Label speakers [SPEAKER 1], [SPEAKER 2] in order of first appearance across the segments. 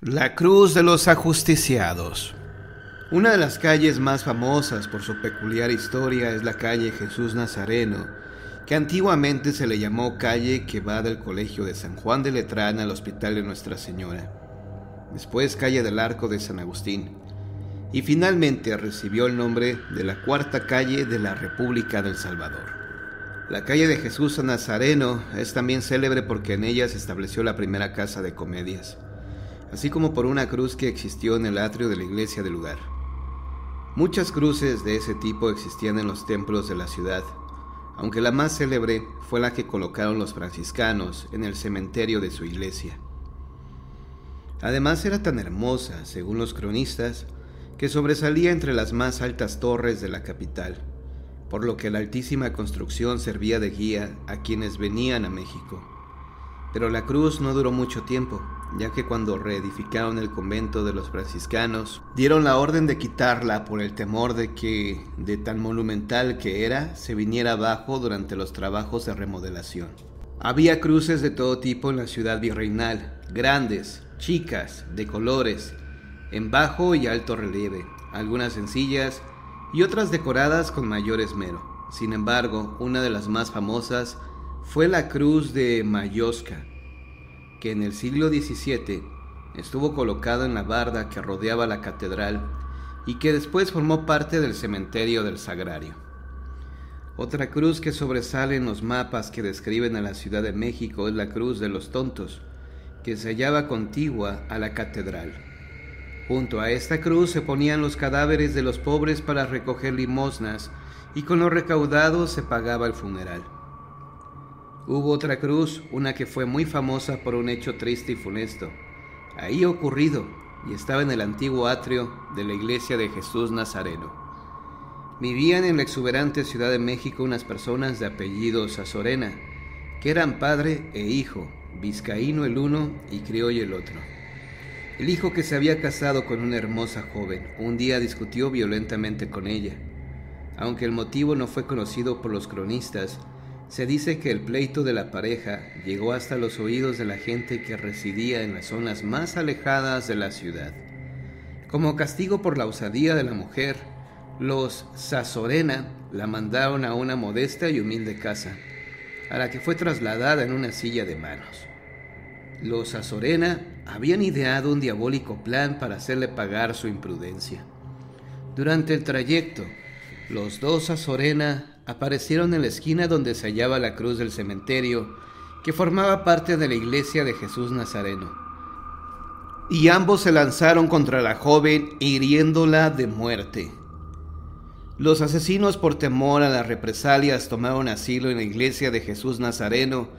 [SPEAKER 1] La Cruz de los Ajusticiados. Una de las calles más famosas por su peculiar historia es la calle Jesús Nazareno, que antiguamente se le llamó calle que va del Colegio de San Juan de Letrán al Hospital de Nuestra Señora, después calle del Arco de San Agustín, y finalmente recibió el nombre de la cuarta calle de la República del Salvador. La calle de Jesús Nazareno es también célebre porque en ella se estableció la primera casa de comedias, así como por una cruz que existió en el atrio de la iglesia del lugar. Muchas cruces de ese tipo existían en los templos de la ciudad, aunque la más célebre fue la que colocaron los franciscanos en el cementerio de su iglesia. Además era tan hermosa, según los cronistas, que sobresalía entre las más altas torres de la capital, por lo que la altísima construcción servía de guía a quienes venían a México. Pero la cruz no duró mucho tiempo, ya que cuando reedificaron el convento de los franciscanos, dieron la orden de quitarla por el temor de que, de tan monumental que era, se viniera abajo durante los trabajos de remodelación. Había cruces de todo tipo en la ciudad virreinal, grandes, chicas, de colores, en bajo y alto relieve, algunas sencillas y otras decoradas con mayor esmero. Sin embargo, una de las más famosas fue la cruz de Mayosca, que en el siglo XVII estuvo colocada en la barda que rodeaba la catedral y que después formó parte del cementerio del Sagrario. Otra cruz que sobresale en los mapas que describen a la Ciudad de México es la Cruz de los Tontos, que se hallaba contigua a la catedral. Junto a esta cruz se ponían los cadáveres de los pobres para recoger limosnas y con lo recaudado se pagaba el funeral. Hubo otra cruz, una que fue muy famosa por un hecho triste y funesto. Ahí ocurrido, y estaba en el antiguo atrio de la iglesia de Jesús Nazareno. Vivían en la exuberante Ciudad de México unas personas de apellido Sazorena, que eran padre e hijo, vizcaíno el uno y criollo el otro. El hijo, que se había casado con una hermosa joven, un día discutió violentamente con ella. Aunque el motivo no fue conocido por los cronistas, se dice que el pleito de la pareja llegó hasta los oídos de la gente que residía en las zonas más alejadas de la ciudad. Como castigo por la osadía de la mujer, los Sazorena la mandaron a una modesta y humilde casa, a la que fue trasladada en una silla de manos. Los Sazorena habían ideado un diabólico plan para hacerle pagar su imprudencia. Durante el trayecto, los dos Sazorena aparecieron en la esquina donde se hallaba la cruz del cementerio, que formaba parte de la iglesia de Jesús Nazareno, y ambos se lanzaron contra la joven, hiriéndola de muerte. Los asesinos, por temor a las represalias, tomaron asilo en la iglesia de Jesús Nazareno,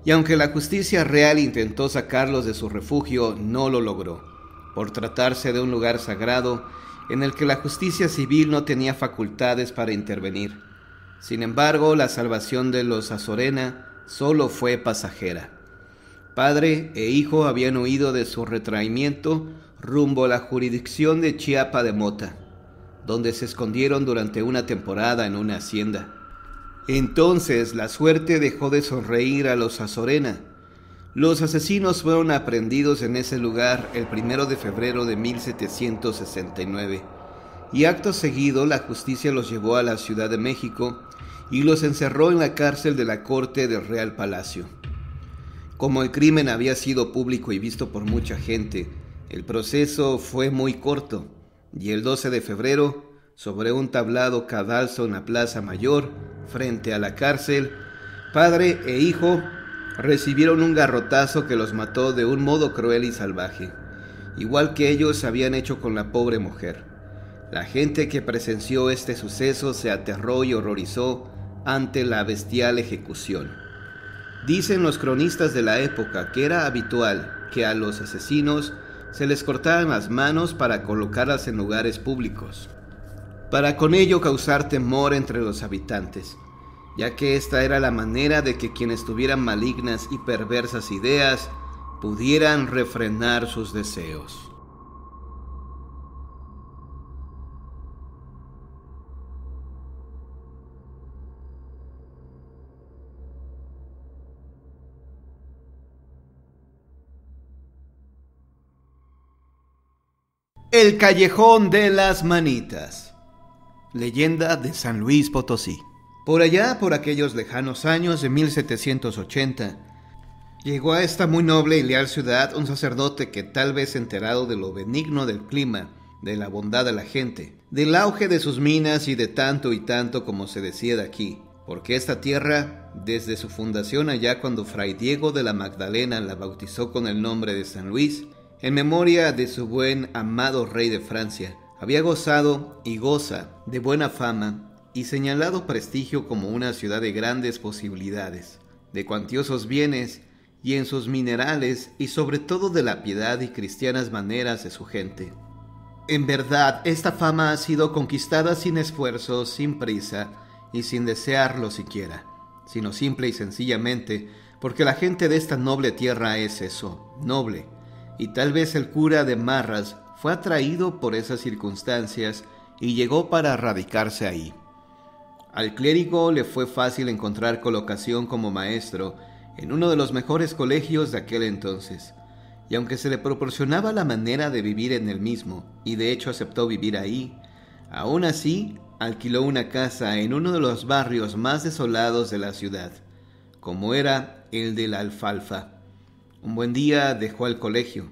[SPEAKER 1] y aunque la justicia real intentó sacarlos de su refugio, no lo logró, por tratarse de un lugar sagrado en el que la justicia civil no tenía facultades para intervenir. Sin embargo, la salvación de los Sazorena solo fue pasajera. Padre e hijo habían huido de su retraimiento rumbo a la jurisdicción de Chiapa de Mota, donde se escondieron durante una temporada en una hacienda. Entonces la suerte dejó de sonreír a los Sazorena. Los asesinos fueron aprehendidos en ese lugar el 1 de febrero de 1769, y acto seguido la justicia los llevó a la Ciudad de México y los encerró en la cárcel de la corte del Real Palacio. Como el crimen había sido público y visto por mucha gente, el proceso fue muy corto, y el 12 de febrero, sobre un tablado cadalso en la Plaza Mayor, frente a la cárcel, padre e hijo recibieron un garrotazo que los mató de un modo cruel y salvaje, igual que ellos habían hecho con la pobre mujer. La gente que presenció este suceso se aterró y horrorizó ante la bestial ejecución. Dicen los cronistas de la época que era habitual que a los asesinos se les cortaran las manos para colocarlas en lugares públicos, para con ello causar temor entre los habitantes, ya que esta era la manera de que quienes tuvieran malignas y perversas ideas pudieran refrenar sus deseos. El Callejón de las Manitas. Leyenda de San Luis Potosí. Por allá, por aquellos lejanos años de 1780, llegó a esta muy noble y leal ciudad un sacerdote que, tal vez enterado de lo benigno del clima, de la bondad de la gente, del auge de sus minas y de tanto y tanto como se decía de aquí, porque esta tierra, desde su fundación allá cuando Fray Diego de la Magdalena la bautizó con el nombre de San Luis, en memoria de su buen amado rey de Francia, había gozado y goza de buena fama y señalado prestigio como una ciudad de grandes posibilidades, de cuantiosos bienes y en sus minerales y sobre todo de la piedad y cristianas maneras de su gente. En verdad, esta fama ha sido conquistada sin esfuerzo, sin prisa y sin desearlo siquiera, sino simple y sencillamente porque la gente de esta noble tierra es eso, noble, y tal vez el cura de Marras fue atraído por esas circunstancias y llegó para radicarse ahí. Al clérigo le fue fácil encontrar colocación como maestro en uno de los mejores colegios de aquel entonces, y aunque se le proporcionaba la manera de vivir en el mismo, y de hecho aceptó vivir ahí, aún así alquiló una casa en uno de los barrios más desolados de la ciudad, como era el de la Alfalfa. Un buen día dejó el colegio,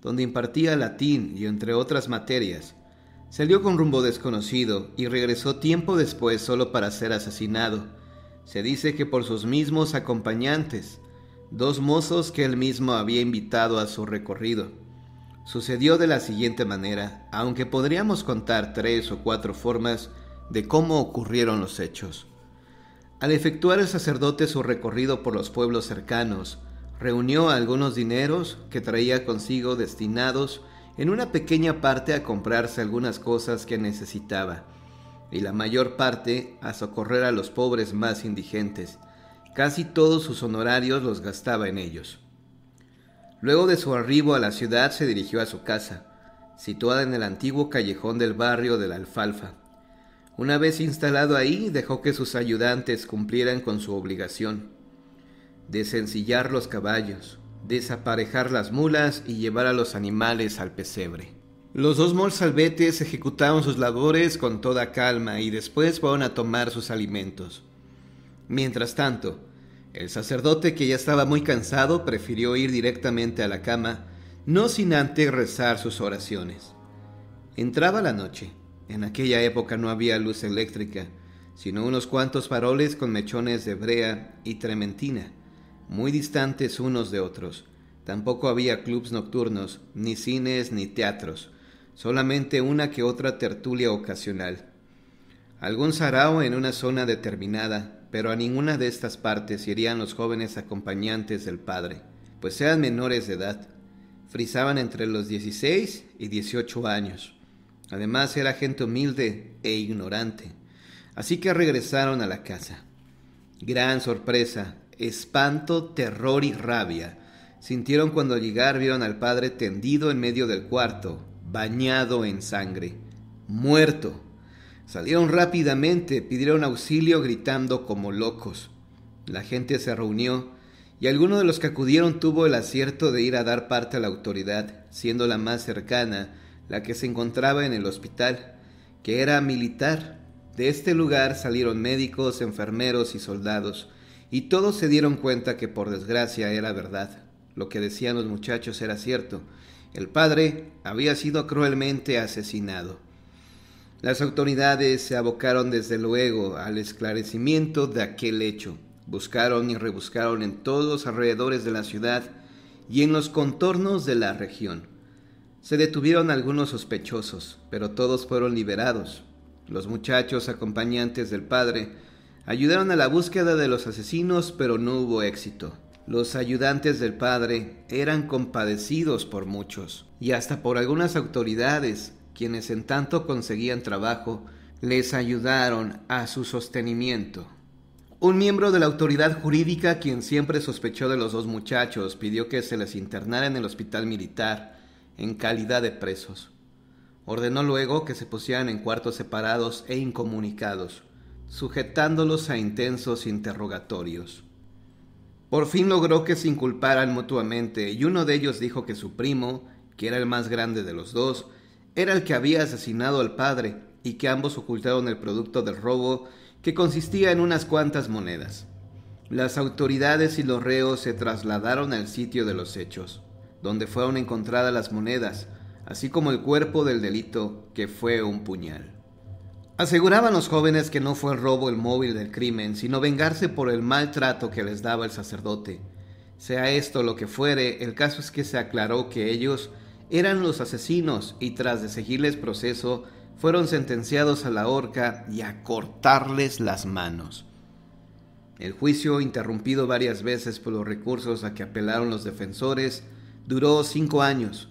[SPEAKER 1] donde impartía latín y entre otras materias. Salió con rumbo desconocido y regresó tiempo después solo para ser asesinado. Se dice que por sus mismos acompañantes, dos mozos que él mismo había invitado a su recorrido. Sucedió de la siguiente manera, aunque podríamos contar 3 o 4 formas de cómo ocurrieron los hechos. Al efectuar el sacerdote su recorrido por los pueblos cercanos, reunió algunos dineros que traía consigo destinados en una pequeña parte a comprarse algunas cosas que necesitaba, y la mayor parte a socorrer a los pobres más indigentes. Casi todos sus honorarios los gastaba en ellos. Luego de su arribo a la ciudad se dirigió a su casa, situada en el antiguo callejón del barrio de la Alfalfa. Una vez instalado ahí, dejó que sus ayudantes cumplieran con su obligación: desencillar los caballos, desaparejar las mulas y llevar a los animales al pesebre. Los dos mozalbetes ejecutaron sus labores con toda calma y después fueron a tomar sus alimentos. Mientras tanto, el sacerdote, que ya estaba muy cansado, prefirió ir directamente a la cama, no sin antes rezar sus oraciones. Entraba la noche. En aquella época no había luz eléctrica, sino unos cuantos faroles con mechones de brea y trementina, muy distantes unos de otros. Tampoco había clubs nocturnos, ni cines ni teatros, solamente una que otra tertulia ocasional. Algún sarao en una zona determinada, pero a ninguna de estas partes irían los jóvenes acompañantes del padre, pues eran menores de edad. Frisaban entre los 16 y 18 años. Además era gente humilde e ignorante. Así que regresaron a la casa. Gran sorpresa, espanto, terror y rabia sintieron cuando al llegar vieron al padre tendido en medio del cuarto, bañado en sangre, muerto. Salieron rápidamente, pidieron auxilio gritando como locos. La gente se reunió y alguno de los que acudieron tuvo el acierto de ir a dar parte a la autoridad, siendo la más cercana la que se encontraba en el hospital, que era militar. De este lugar salieron médicos, enfermeros y soldados, y todos se dieron cuenta que por desgracia era verdad. Lo que decían los muchachos era cierto. El padre había sido cruelmente asesinado. Las autoridades se abocaron desde luego al esclarecimiento de aquel hecho. Buscaron y rebuscaron en todos los alrededores de la ciudad y en los contornos de la región. Se detuvieron algunos sospechosos, pero todos fueron liberados. Los muchachos acompañantes del padre ayudaron a la búsqueda de los asesinos, pero no hubo éxito. Los ayudantes del padre eran compadecidos por muchos, y hasta por algunas autoridades, quienes en tanto conseguían trabajo, les ayudaron a su sostenimiento. Un miembro de la autoridad jurídica, quien siempre sospechó de los dos muchachos, pidió que se les internara en el hospital militar, en calidad de presos. Ordenó luego que se pusieran en cuartos separados e incomunicados, sujetándolos a intensos interrogatorios. Por fin logró que se inculparan mutuamente, y uno de ellos dijo que su primo, que era el más grande de los dos, era el que había asesinado al padre y que ambos ocultaron el producto del robo, que consistía en unas cuantas monedas. Las autoridades y los reos se trasladaron al sitio de los hechos, donde fueron encontradas las monedas, así como el cuerpo del delito, que fue un puñal. Aseguraban los jóvenes que no fue el robo el móvil del crimen, sino vengarse por el mal trato que les daba el sacerdote. Sea esto lo que fuere, el caso es que se aclaró que ellos eran los asesinos y tras de seguirles proceso, fueron sentenciados a la horca y a cortarles las manos. El juicio, interrumpido varias veces por los recursos a que apelaron los defensores, duró 5 años.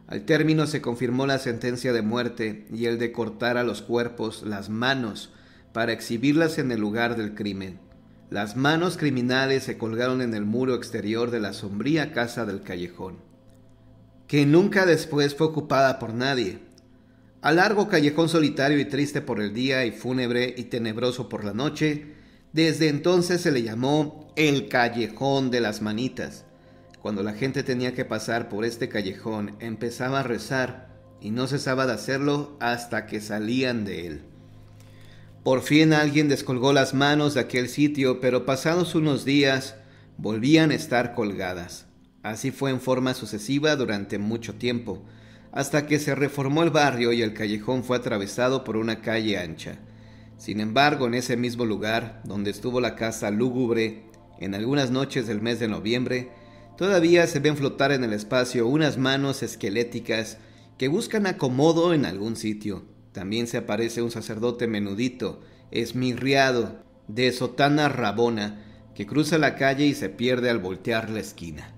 [SPEAKER 1] Al término se confirmó la sentencia de muerte y el de cortar a los cuerpos las manos para exhibirlas en el lugar del crimen. Las manos criminales se colgaron en el muro exterior de la sombría casa del callejón, que nunca después fue ocupada por nadie. Al largo callejón solitario y triste por el día y fúnebre y tenebroso por la noche, desde entonces se le llamó el Callejón de las Manitas. Cuando la gente tenía que pasar por este callejón, empezaba a rezar y no cesaba de hacerlo hasta que salían de él. Por fin alguien descolgó las manos de aquel sitio, pero pasados unos días volvían a estar colgadas. Así fue en forma sucesiva durante mucho tiempo, hasta que se reformó el barrio y el callejón fue atravesado por una calle ancha. Sin embargo, en ese mismo lugar, donde estuvo la casa lúgubre, en algunas noches del mes de noviembre, todavía se ven flotar en el espacio unas manos esqueléticas que buscan acomodo en algún sitio. También se aparece un sacerdote menudito, esmirriado, de sotana rabona, que cruza la calle y se pierde al voltear la esquina.